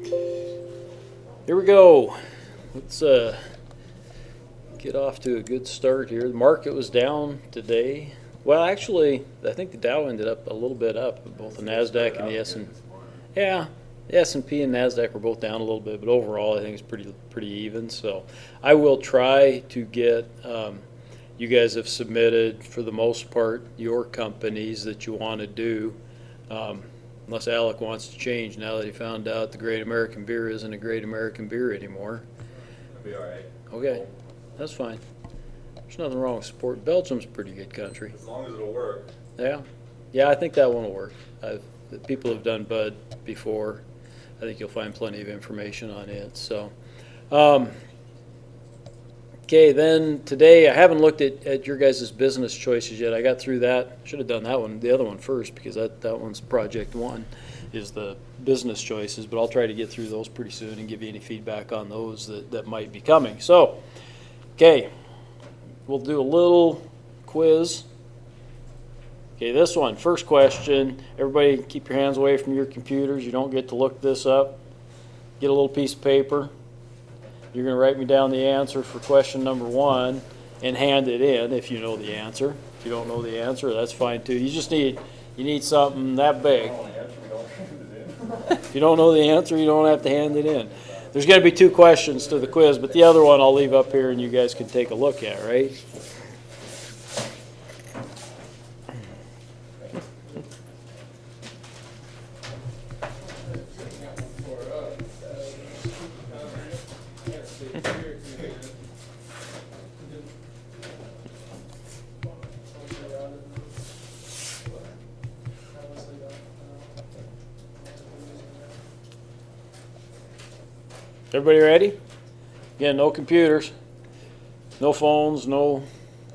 Here we go. Let's get off to a good start here. The market was down today. Well, actually, I think the Dow ended up a little bit up. Both the Nasdaq and the S&P. Yeah, the S&P and Nasdaq were both down a little bit, but overall, I think it's pretty even. So, I will try to get. You guys have submitted, for the most part, your companies that you want to do. Unless Alec wants to change now that he found out the Great American Beer isn't a Great American Beer anymore. It'll be all right. Okay, that's fine. There's nothing wrong with support. Belgium's a pretty good country. As long as it'll work. Yeah, I think that one will work. People have done Bud before. I think you'll find plenty of information on it. So, okay, then today I haven't looked at your guys' business choices yet. I got through that. Should have done that one, the other one first, because that one's project one, is the business choices. But I'll try to get through those pretty soon and give you any feedback on those that might be coming. So, okay, we'll do a little quiz. Okay, this one, first question. Everybody keep your hands away from your computers. You don't get to look this up. Get a little piece of paper. You're going to write me down the answer for question number 1 and hand it in if you know the answer. If you don't know the answer, that's fine too. You need something that big. If you don't know the answer, you don't have to hand it in. There's going to be 2 questions to the quiz, but the other one I'll leave up here and you guys can take a look at, right? Everybody ready? Again, no computers, no phones, no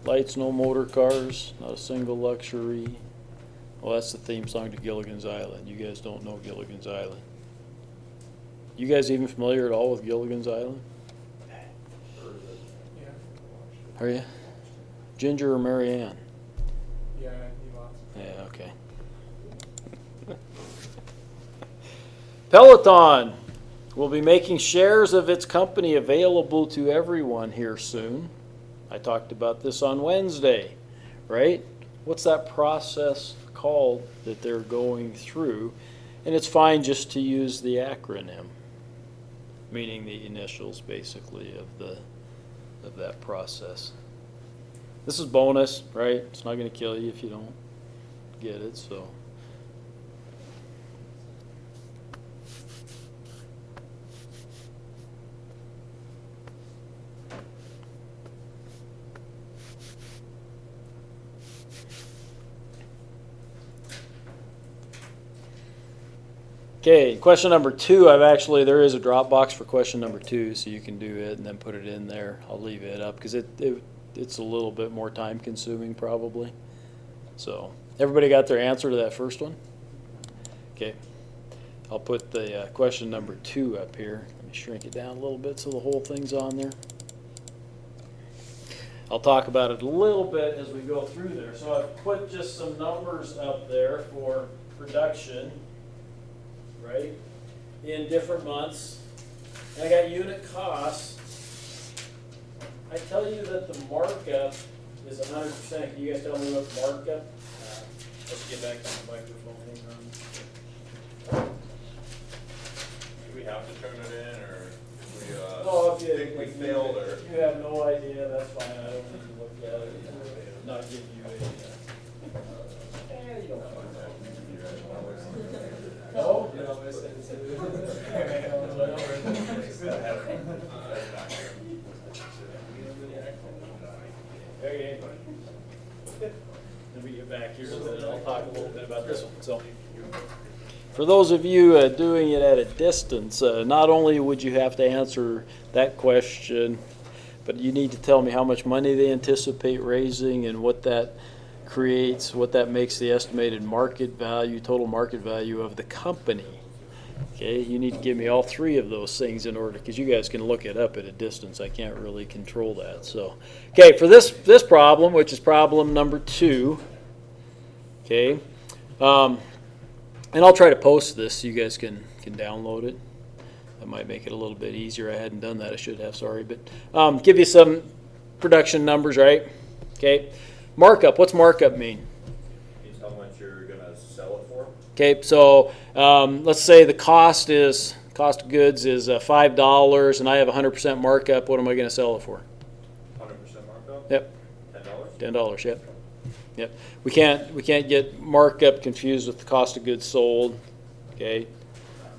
lights, no motor cars, not a single luxury. Well, that's the theme song to Gilligan's Island. You guys don't know Gilligan's Island. You guys even familiar at all with Gilligan's Island? Yeah. Are you? Ginger or Mary Ann? Yeah, he lost. Yeah, okay. Peloton will be making shares of its company available to everyone here soon. I talked about this on Wednesday, right? What's that process called that they're going through? And it's fine just to use the acronym, meaning the initials basically of that process. This is bonus, right? It's not going to kill you if you don't get it, so. Okay, question number 2, there is a Dropbox for question number 2, so you can do it and then put it in there. I'll leave it up because it's a little bit more time consuming probably. So, everybody got their answer to that first one? Okay, I'll put the question number 2 up here. Let me shrink it down a little bit so the whole thing's on there. I'll talk about it a little bit as we go through there. So I've put just some numbers up there for production, right, in different months. And I got unit costs. I tell you that the markup is 100%. Can you guys tell me what the markup? Let's get back to the microphone. Hang on. Do we have to turn it in, or if we No, if you think we failed, or? If you have no idea, that's fine. I don't need to look at it. Not give you a. You don't know. No? You know, it's Okay. Let me get back here so that I'll talk a little bit about this one. So, for those of you doing it at a distance, not only would you have to answer that question, but you need to tell me how much money they anticipate raising and what that creates, what that makes the estimated market value, total market value of the company. Okay, you need to give me all 3 of those things in order, because you guys can look it up at a distance. I can't really control that. So, okay, for this problem, which is problem number 2, okay, and I'll try to post this so you guys can download it. That might make it a little bit easier. I hadn't done that. I should have, sorry. But give you some production numbers, right? Okay. Markup. What's markup mean? Means how much you're gonna sell it for? Okay, so let's say the cost of goods is $5 and I have 100% markup. What am I going to sell it for? 100% markup? Yep. $10? $10, yep. Yep. We can't get markup confused with the cost of goods sold, okay?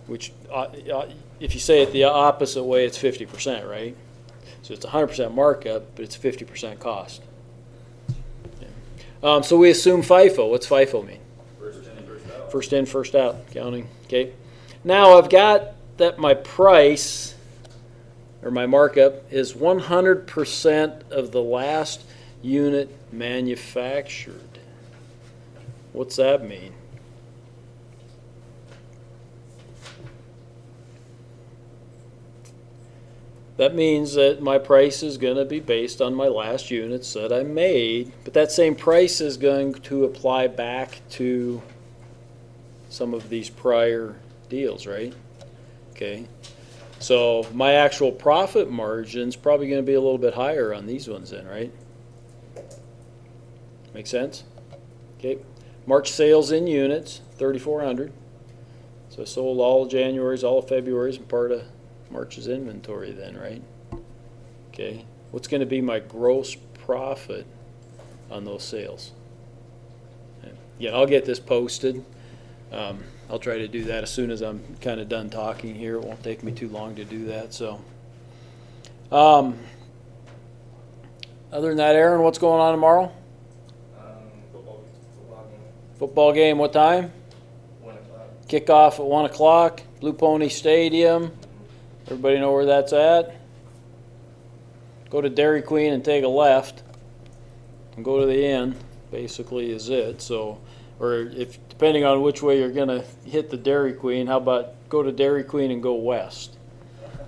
Which, if you say it the opposite way, it's 50%, right? So it's 100% markup, but it's 50% cost. Yeah. So we assume FIFO. What's FIFO mean? First in, first out. First in, first out accounting, okay? Now I've got that my price, or my markup, is 100% of the last unit manufactured. What's that mean? That means that my price is going to be based on my last units that I made, but that same price is going to apply back to some of these prior deals, right? Okay. So my actual profit margin's probably going to be a little bit higher on these ones then, right? Make sense? Okay. March sales in units, 3,400. So I sold all of January's, all of February's, and part of March's inventory then, right? Okay. What's going to be my gross profit on those sales? Yeah, I'll get this posted. I'll try to do that as soon as I'm kind of done talking here. It won't take me too long to do that. So, other than that, Aaron, what's going on tomorrow? Football game. Football game, what time? 1 o'clock. Kickoff at 1 o'clock, Blue Pony Stadium. Everybody know where that's at? Go to Dairy Queen and take a left and go to the inn, basically is it. So, or if depending on which way you're going to hit the Dairy Queen, how about go to Dairy Queen and go west?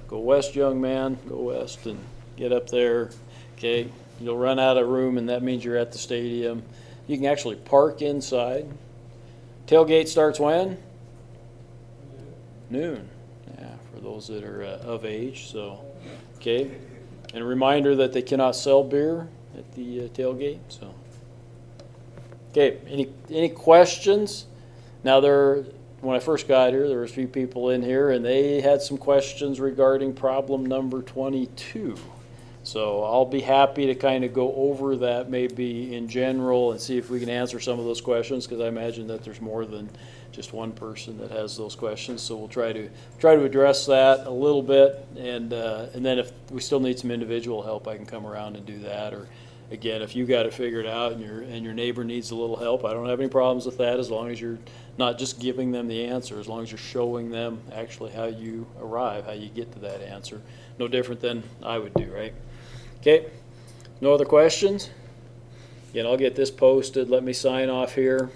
Go west, young man, go west and get up there. Okay, you'll run out of room and that means you're at the stadium. You can actually park inside. Tailgate starts when? Noon. Yeah, for those that are of age. So, okay. And a reminder that they cannot sell beer at the tailgate. So, okay. Any questions? Now, when I first got here, there was a few people in here, and they had some questions regarding problem number 22. So I'll be happy to kind of go over that maybe in general and see if we can answer some of those questions, because I imagine that there's more than just one person that has those questions. So we'll try to address that a little bit, and then if we still need some individual help, I can come around and do that. Or again, if you got it figured out and your neighbor needs a little help, I don't have any problems with that, as long as you're not just giving them the answer, as long as you're showing them actually how you arrive, how you get to that answer. No different than I would do, right? Okay, no other questions? Again, I'll get this posted. Let me sign off here.